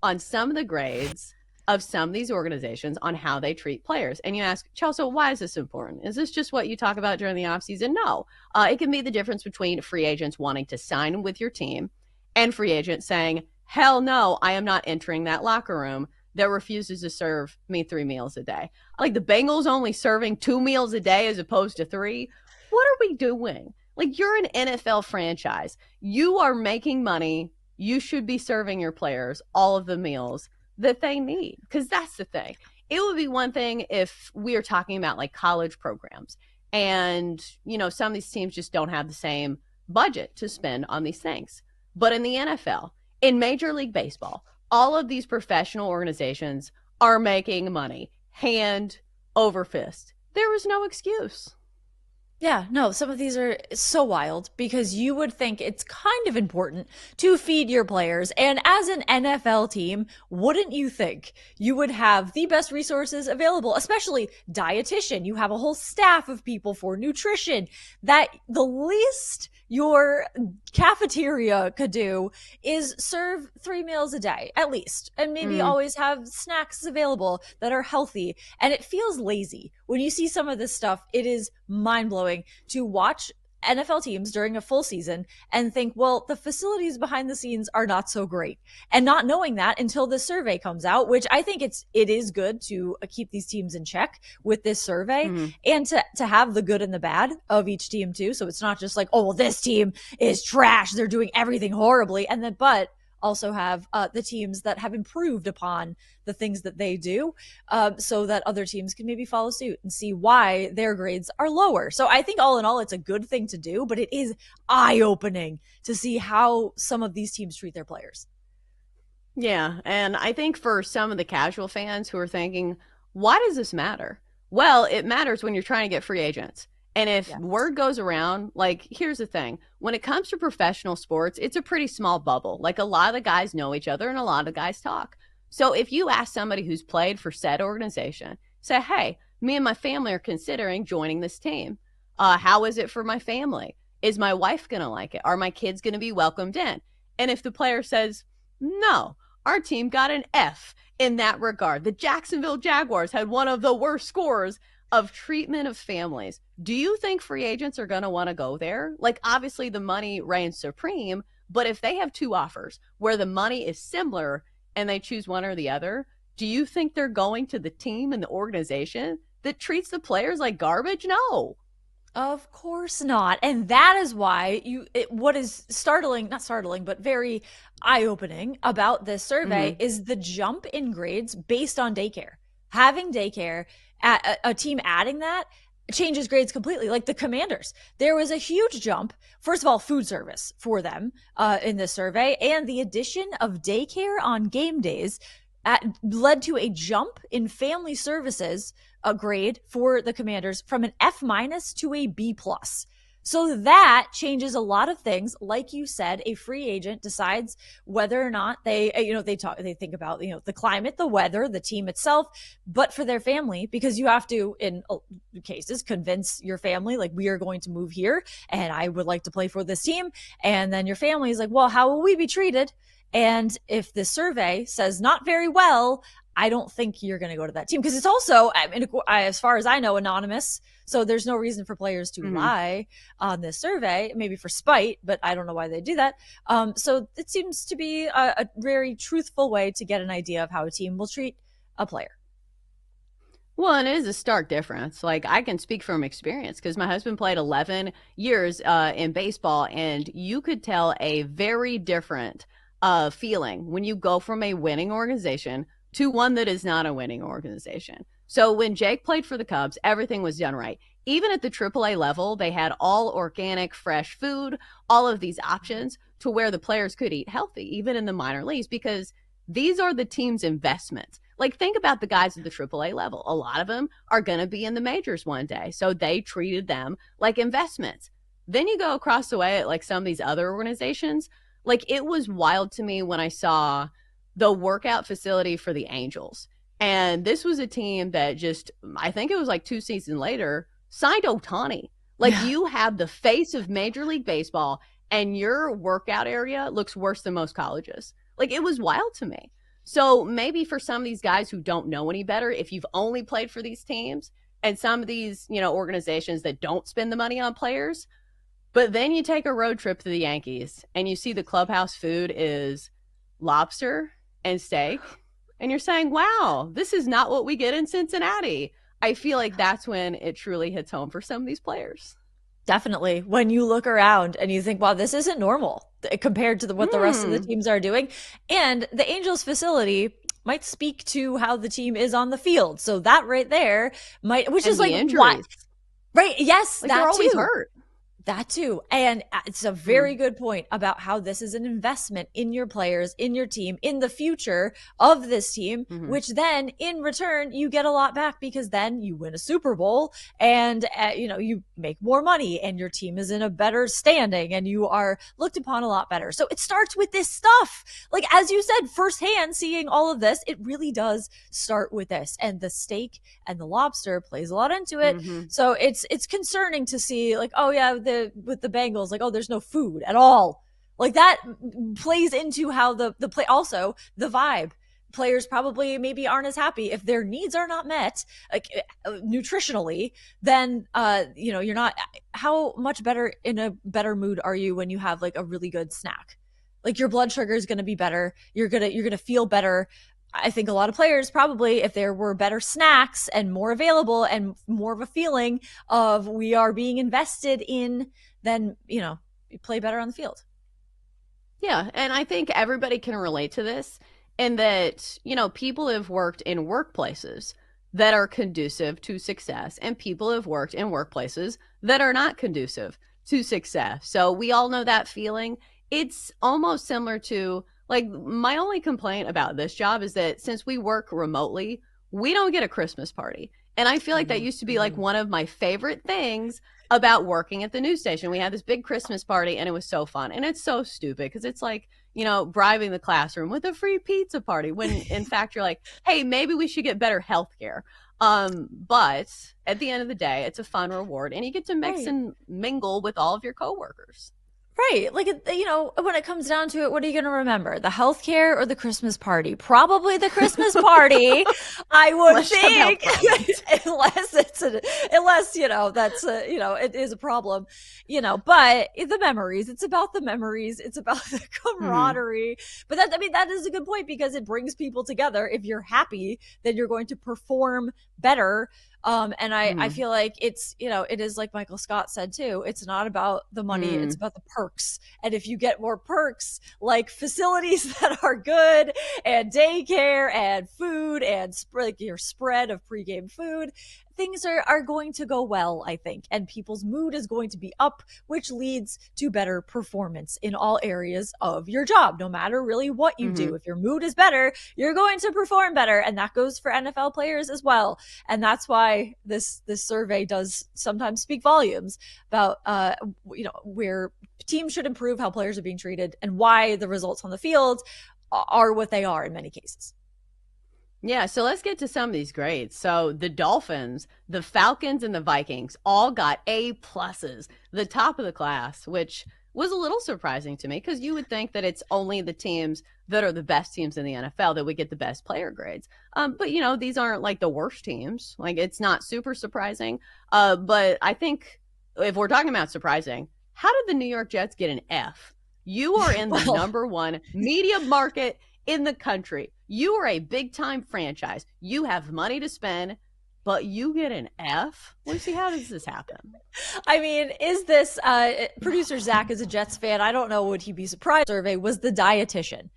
on some of the grades of some of these organizations on how they treat players. And you ask, Chelsa, why is this important? Is this just what you talk about during the offseason? No. It can be the difference between free agents wanting to sign with your team and free agents saying, hell no, I am not entering that locker room that refuses to serve me 3 meals a day. Like the Bengals only serving 2 meals a day as opposed to 3. What are we doing? Like, you're an NFL franchise. You are making money. You should be serving your players all of the meals that they need, because that's the thing. It would be one thing if we are talking about like college programs and, you know, some of these teams just don't have the same budget to spend on these things. But in the NFL, in Major League Baseball, all of these professional organizations are making money hand over fist. There was no excuse. Yeah, no, some of these are so wild because you would think it's kind of important to feed your players. And as an NFL team, wouldn't you think you would have the best resources available, especially dietitian? You have a whole staff of people for nutrition that the least your cafeteria could do is serve 3 meals a day at least, and maybe always have snacks available that are healthy. And it feels lazy when you see some of this stuff. It is mind-blowing to watch NFL teams during a full season and think, well, the facilities behind the scenes are not so great, and not knowing that until this survey comes out, which I think it is good to keep these teams in check with this survey, and to have the good and the bad of each team too. So it's not just like, oh, well, this team is trash, they're doing everything horribly, and then but also have the teams that have improved upon the things that they do, so that other teams can maybe follow suit and see why their grades are lower. So I think all in all, it's a good thing to do, but it is eye-opening to see how some of these teams treat their players. Yeah, and I think for some of the casual fans who are thinking, why does this matter? Well, it matters when you're trying to get free agents. And if word goes around, like, here's the thing. When it comes to professional sports, it's a pretty small bubble. Like, a lot of the guys know each other and a lot of the guys talk. So if you ask somebody who's played for said organization, say, hey, me and my family are considering joining this team. How is it for my family? Is my wife going to like it? Are my kids going to be welcomed in? And if the player says, no, our team got an F in that regard. The Jacksonville Jaguars had one of the worst scores of treatment of families. Do you think free agents are going to want to go there? Like, obviously the money reigns supreme, but if they have 2 offers where the money is similar and they choose one or the other, do you think they're going to the team and the organization that treats the players like garbage? No. Of course not. And that is why what is startling, not startling, but very eye-opening about this survey is the jump in grades based on daycare. Having daycare, a team adding that changes grades completely. Like the Commanders, there was a huge jump. First of all, food service for them in this survey, and the addition of daycare on game days led to a jump in family services grade for the Commanders from an F- to a B+. So that changes a lot of things. Like you said, a free agent decides whether or not they think about, the climate, the weather, the team itself, but for their family, because you have to, in cases, convince your family, like, we are going to move here and I would like to play for this team. And then your family is like, well, how will we be treated? And if the survey says not very well, I don't think you're going to go to that team, because it's also, I mean, as far as I know, anonymous. So there's no reason for players to lie on this survey, maybe for spite, but I don't know why they do that. So it seems to be a very truthful way to get an idea of how a team will treat a player. Well, and it is a stark difference. Like, I can speak from experience because my husband played 11 years in baseball, and you could tell a very different feeling when you go from a winning organization to one that is not a winning organization. So when Jake played for the Cubs, everything was done right. Even at the AAA level, they had all organic, fresh food, all of these options to where the players could eat healthy, even in the minor leagues, because these are the team's investments. Like, think about the guys at the AAA level. A lot of them are going to be in the majors one day. So they treated them like investments. Then you go across the way at like some of these other organizations. Like, it was wild to me when I saw the workout facility for the Angels. And this was a team that just, I think it was like 2 seasons later, signed Ohtani. Like, you have the face of Major League Baseball and your workout area looks worse than most colleges. Like, it was wild to me. So maybe for some of these guys who don't know any better, if you've only played for these teams and some of these, organizations that don't spend the money on players, but then you take a road trip to the Yankees and you see the clubhouse food is lobster and steak, and you're saying, wow, this is not what we get in Cincinnati. I feel like that's when it truly hits home for some of these players. Definitely. When you look around and you think, wow, this isn't normal compared to what the rest of the teams are doing. And the Angels facility might speak to how the team is on the field. So that right there which and is like, injuries. what? Right. Yes. Like that they're always too. hurt. That too. And it's a very good point about how this is an investment in your players, in your team, in the future of this team, which then in return, you get a lot back because then you win a Super Bowl and, you make more money and your team is in a better standing and you are looked upon a lot better. So it starts with this stuff. Like, as you said, firsthand seeing all of this, it really does start with this. And the steak and the lobster plays a lot into it. So it's concerning to see, like, oh yeah, with the Bengals, like, oh, there's no food at all. Like, that plays into how the play, also the vibe. Players probably maybe aren't as happy if their needs are not met, like nutritionally, then you're not. How much better in a better mood are you when you have like a really good snack? Like, your blood sugar is going to be better. You're gonna feel better. I think a lot of players probably, if there were better snacks and more available and more of a feeling of we are being invested in, then, you play better on the field. Yeah. And I think everybody can relate to this in that, people have worked in workplaces that are conducive to success and people have worked in workplaces that are not conducive to success. So we all know that feeling. It's almost similar to, like, my only complaint about this job is that since we work remotely, we don't get a Christmas party. And I feel like that used to be like one of my favorite things about working at the news station. We had this big Christmas party and it was so fun. And it's so stupid because it's like, bribing the classroom with a free pizza party when in fact you're like, hey, maybe we should get better health care. But at the end of the day, it's a fun reward and you get to mix and mingle with all of your coworkers. Right. Like, when it comes down to it, what are you going to remember? The healthcare or the Christmas party? Probably the Christmas party, I would think, unless that's, it is a problem, but the memories, it's about the memories. It's about the camaraderie. But that is a good point because it brings people together. If you're happy, then you're going to perform better. And I feel like it's, it is like Michael Scott said too, it's not about the money, it's about the perks. And if you get more perks, like facilities that are good and daycare and food and like your spread of pregame food, things are going to go well, I think, and people's mood is going to be up, which leads to better performance in all areas of your job, no matter really what you do. If your mood is better, you're going to perform better, and that goes for NFL players as well. And that's why this survey does sometimes speak volumes about where teams should improve how players are being treated and why the results on the field are what they are in many cases. Yeah, so let's get to some of these grades. So the Dolphins, the Falcons, and the Vikings all got A pluses, the top of the class, which was a little surprising to me because you would think that it's only the teams that are the best teams in the NFL that would get the best player grades. But, these aren't like the worst teams. Like, it's not super surprising. But I think if we're talking about surprising, how did the New York Jets get an F? You are in the number one media market in the country. You are a big time franchise. You have money to spend, but you get an F? Lucy, how does this happen? I mean, is this producer Zach is a Jets fan? I don't know. Would he be surprised? Survey was the dietitian.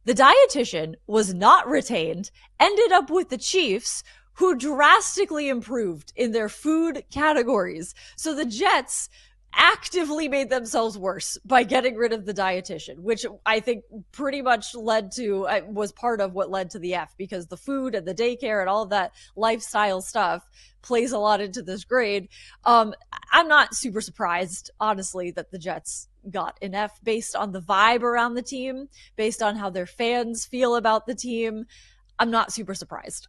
The dietitian was not retained, ended up with the Chiefs, who drastically improved in their food categories. So the Jets actively made themselves worse by getting rid of the dietitian, which I think pretty much was part of what led to the F, because the food and the daycare and all of that lifestyle stuff plays a lot into this grade. I'm not super surprised, honestly, that the Jets got an F based on the vibe around the team, based on how their fans feel about the team. I'm not super surprised.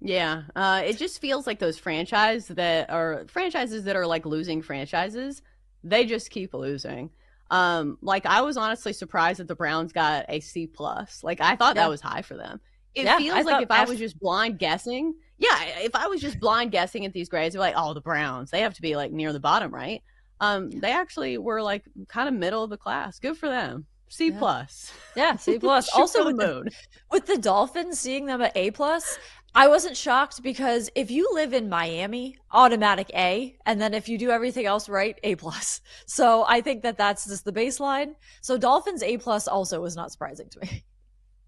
Yeah, it just feels like those franchises that are like losing franchises, they just keep losing. Like I was honestly surprised that the Browns got a C plus. Like I thought that Yeah. was high for them. It Yeah. I feels like thought if I was just blind guessing, yeah, if I was just blind guessing at these grades, I'd be like, oh, the Browns, they have to be like near the bottom, right? They actually were like kind of middle of the class. Good for them. C Yeah. plus. Yeah, C plus. Shoot Also for the moon. with the Dolphins, seeing them at A plus, I wasn't shocked because if you live in Miami, automatic A, and then if you do everything else right, A plus. So I think that that's just the baseline. So Dolphins A plus also was not surprising to me.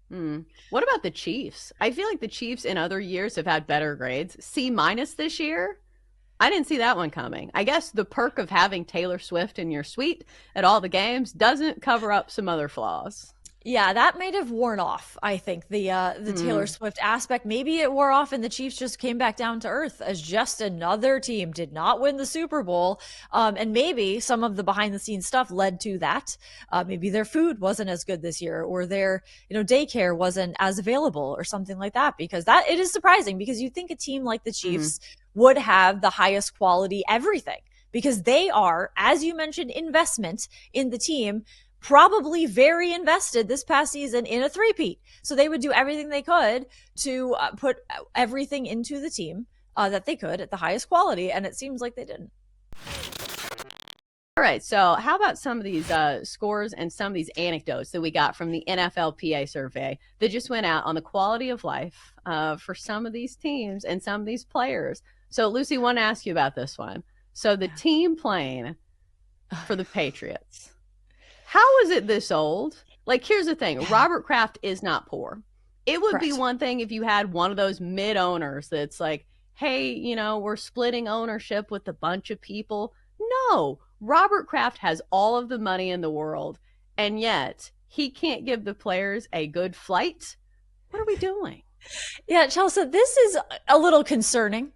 Hmm. What about the Chiefs? I feel like the Chiefs in other years have had better grades. C minus this year? I didn't see that one coming. I guess the perk of having Taylor Swift in your suite at all the games doesn't cover up some other flaws. Yeah, that might have worn off. I think the Taylor Hmm. Swift aspect, maybe it wore off, and the Chiefs just came back down to earth as just another team. Did not win the Super Bowl, and maybe some of the behind the scenes stuff led to that. Maybe their food wasn't as good this year, or their daycare wasn't as available, or something like that. Because that it is surprising because you think a team like the Hmm. Chiefs would have the highest quality everything because they are, as you mentioned, investment in the team, probably very invested this past season in a three-peat. So they would do everything they could to put everything into the team that they could at the highest quality. And it seems like they didn't. All right. So, how about some of these scores and some of these anecdotes that we got from the NFLPA survey that just went out on the quality of life for some of these teams and some of these players? So, Lucy, I want to ask you about this one. So, the team plane for the Patriots. How is it this old? Like, here's the thing Robert Kraft is not poor. It would be Correct. one thing if you had one of those mid owners that's like, hey, we're splitting ownership with a bunch of people. No, Robert Kraft has all of the money in the world, and yet he can't give the players a good flight. What are we doing? Yeah, Chelsa, this is a little concerning.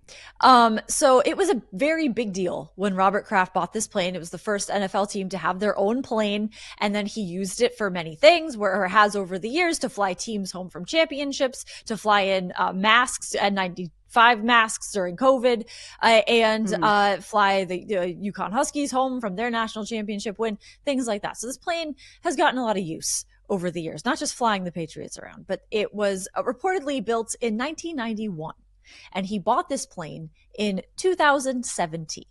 So it was a very big deal when Robert Kraft bought this plane. It was the first NFL team to have their own plane, and then he used it for many things, where has over the years to fly teams home from championships, to fly in masks and 95 masks during COVID, and Mm-hmm. fly the Yukon Huskies home from their national championship win, things like that. So this plane has gotten a lot of use over the years, not just flying the Patriots around, but it was reportedly built in 1991. And he bought this plane in 2017.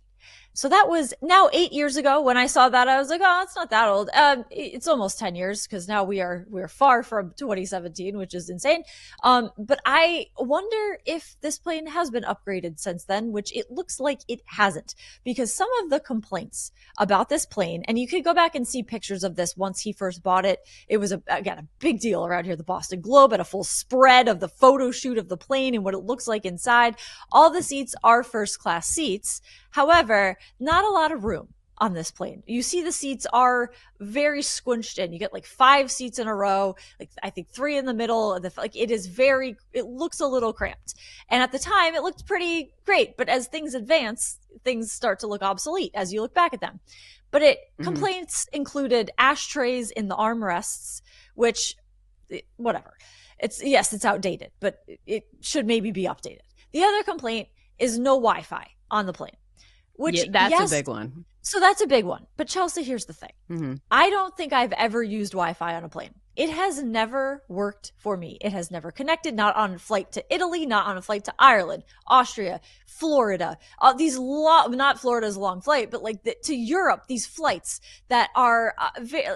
So that was now 8 years ago. When I saw that, I was like, "Oh, it's not that old." It's almost 10 years because now we're far from 2017, which is insane. But I wonder if this plane has been upgraded since then, which it looks like it hasn't, because some of the complaints about this plane, and you could go back and see pictures of this once he first bought it. It was again a big deal around here. The Boston Globe had a full spread of the photo shoot of the plane and what it looks like inside. All the seats are first class seats. However, not a lot of room on this plane. You see the seats are very squinched in. You get like 5 seats in a row, like I think 3 in the middle. Like it looks a little cramped. And at the time it looked pretty great, but as things advance, things start to look obsolete as you look back at them. But Mm-hmm. complaints included ashtrays in the armrests, which whatever. It's outdated, but it should maybe be updated. The other complaint is no Wi-Fi on the plane. Yeah, Which, that's a yes, big one. so that's a big one. But Chelsea, here's the thing. Mm-hmm. I don't think I've ever used Wi-Fi on a plane. It has never worked for me. It has never connected, not on a flight to Italy, not on a flight to Ireland, Austria, Florida. Not Florida's a long flight, but like to Europe, these flights that are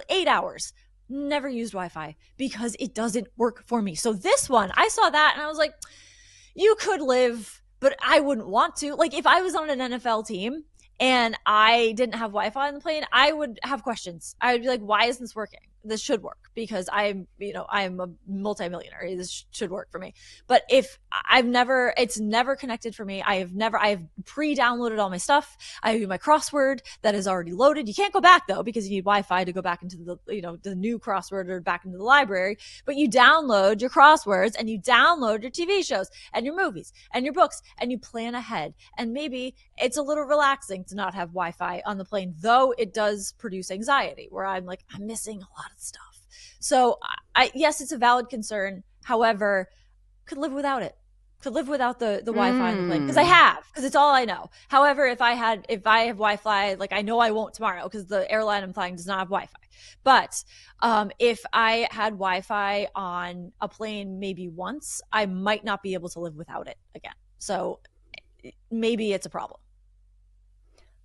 8 hours. Never used Wi-Fi because it doesn't work for me. So this one, I saw that and I was like, you could live, but I wouldn't want to. Like if I was on an NFL team and I didn't have Wi-Fi on the plane, I would have questions. I would be like, why isn't this working? This should work because I'm a multimillionaire. This should work for me. But if it's never connected for me. I have pre-downloaded all my stuff. I have my crossword that is already loaded. You can't go back though, because you need Wi-Fi to go back into the new crossword or back into the library. But you download your crosswords and you download your TV shows and your movies and your books and you plan ahead. And maybe it's a little relaxing to not have Wi-Fi on the plane, though it does produce anxiety where I'm like, I'm missing a lot of stuff. So yes, it's a valid concern. However, could live without it. Could live without the Wi-Fi on the plane because it's all I know. However, if I have Wi-Fi, like I know I won't tomorrow because the airline I'm flying does not have Wi-Fi. But if I had Wi-Fi on a plane maybe once, I might not be able to live without it again. So maybe it's a problem.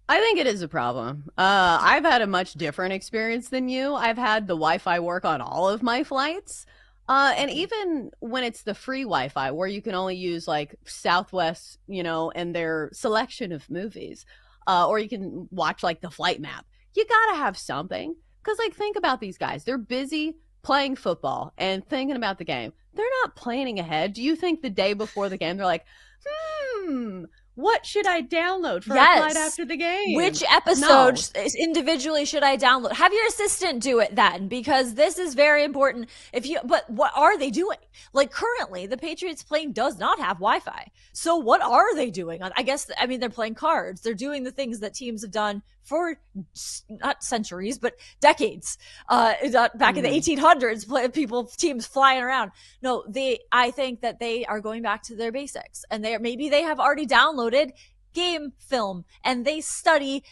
I think it is a problem. I've had a much different experience than you. I've had the Wi-Fi work on all of my flights. And even when it's the free Wi-Fi where you can only use like Southwest, and their selection of movies, or you can watch like the flight map, you got to have something. Because like, think about these guys. They're busy playing football and thinking about the game. They're not planning ahead. Do you think the day before the game, they're like, what should I download for a flight after the game? Which episode individually should I download? Have your assistant do it then, because this is very important. But what are they doing? Like currently, the Patriots plane does not have Wi-Fi. So what are they doing? I mean, they're playing cards. They're doing the things that teams have done for not centuries, but decades. Back in the 1800s, teams flying around. No, I think that they are going back to their basics, and maybe they have already downloaded game film and they study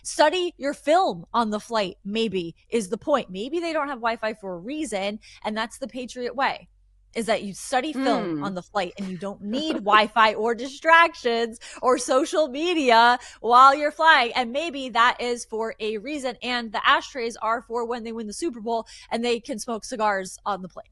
your film on the flight. Maybe is the point. Maybe they don't have Wi-Fi for a reason, and that's the Patriot way. Is that you study film on the flight and you don't need Wi-Fi or distractions or social media while you're flying. And maybe that is for a reason. And the ashtrays are for when they win the Super Bowl and they can smoke cigars on the plane.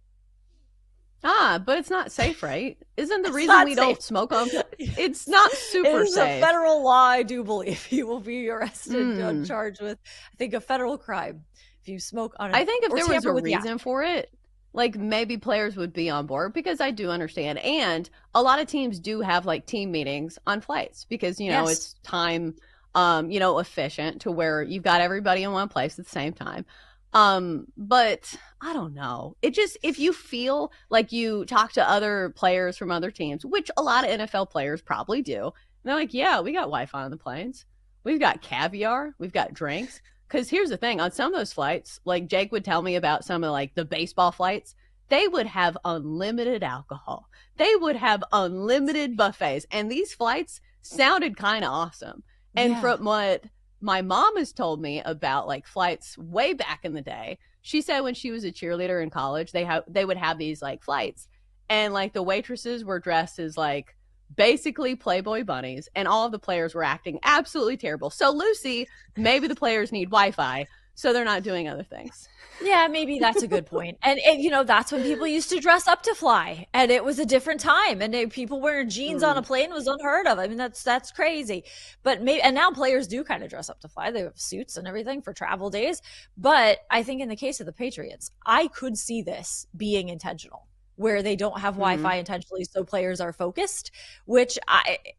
But it's not safe, right? Isn't the reason we don't smoke on? It's not super safe. It's a federal law, I do believe. You will be arrested and charged with, I think, a federal crime if you smoke on it. I think if there was a reason for it, like maybe players would be on board, because I do understand. And a lot of teams do have like team meetings on flights because, it's time, efficient to where you've got everybody in one place at the same time. But I don't know. It just, if you feel like you talk to other players from other teams, which a lot of NFL players probably do, and they're like, yeah, we got Wi-Fi on the planes. We've got caviar. We've got drinks. Because here's the thing, on some of those flights, like Jake would tell me about some of like the baseball flights, they would have unlimited alcohol. They would have unlimited buffets. And these flights sounded kind of awesome. And from what my mom has told me about like flights way back in the day, she said when she was a cheerleader in college, they would have these like flights. And like the waitresses were dressed as like basically Playboy bunnies, and all of the players were acting absolutely terrible. So Lucy, maybe the players need Wi-Fi, so they're not doing other things. Yeah, maybe that's a good point. And that's when people used to dress up to fly, and it was a different time, and people wearing jeans on a plane was unheard of. I mean, that's crazy. But now players do kind of dress up to fly. They have suits and everything for travel days. But I think in the case of the Patriots, I could see this being intentional, where they don't have Wi-Fi intentionally so players are focused, which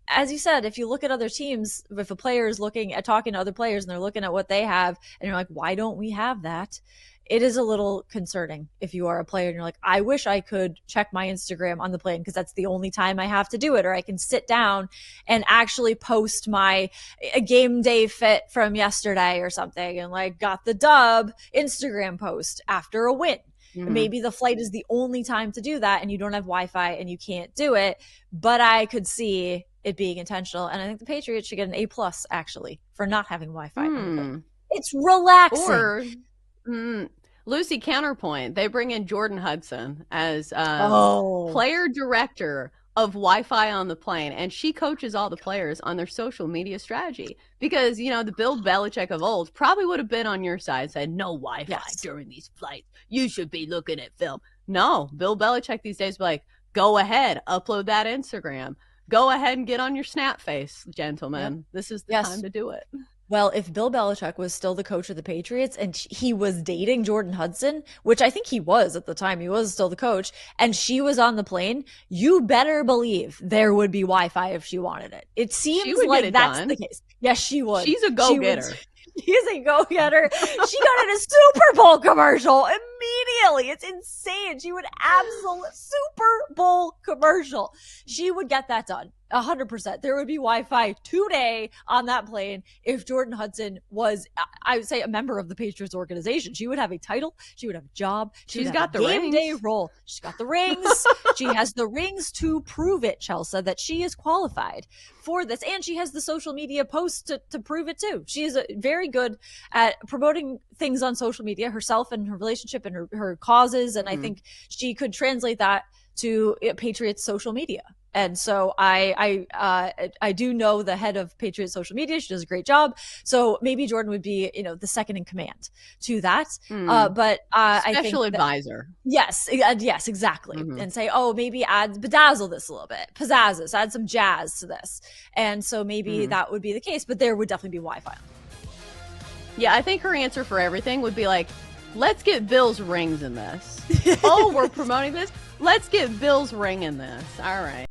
as you said, if you look at other teams, if a player is looking at talking to other players and they're looking at what they have and you're like, why don't we have that? It is a little concerning if you are a player and you're like, I wish I could check my Instagram on the plane because that's the only time I have to do it, or I can sit down and actually post my game day fit from yesterday or something and like got the dub Instagram post after a win. Maybe the flight is the only time to do that and you don't have Wi-Fi and you can't do it. But I could see it being intentional. And I think the Patriots should get an A+ actually for not having Wi-Fi. It's relaxing. Or Lucy, counterpoint. They bring in Jordan Hudson as player director of Wi-Fi on the plane, and she coaches all the players on their social media strategy, because the Bill Belichick of old probably would have been on your side, said no Wi-Fi during these flights, you should be looking at film. No, Bill Belichick these days be like, go ahead, upload that Instagram, go ahead and get on your snap face, gentlemen. This is the time to do it. Well, if Bill Belichick was still the coach of the Patriots and he was dating Jordan Hudson, which I think he was at the time, he was still the coach, and she was on the plane, you better believe there would be Wi-Fi if she wanted it. It seems like that's the case. Yes, she would. She's a go-getter. She's a go-getter. She got in a Super Bowl commercial immediately. It's insane. She would absolutely Super Bowl commercial. She would get that done. 100%. There would be Wi-Fi today on that plane if Jordan Hudson was, I would say, a member of the Patriots organization. She would have a title. She would have a job. She's got the game rings. Day role. She's got the rings. She has the rings to prove it, Chelsa, that she is qualified for this. And she has the social media posts to prove it too. She is very good at promoting things on social media herself and her relationship and her causes. And I think she could translate that to Patriots social media. And so I do know the head of Patriots social media. She does a great job. So maybe Jordan would be, the second in command to that. But I think special advisor. Yes, exactly. And say, maybe bedazzle this a little bit, pizzazz this, add some jazz to this. And so maybe that would be the case, but there would definitely be Wi-Fi. Yeah, I think her answer for everything would be like, let's get Bill's rings in this. We're promoting this. Let's get Bill's ring in this. All right.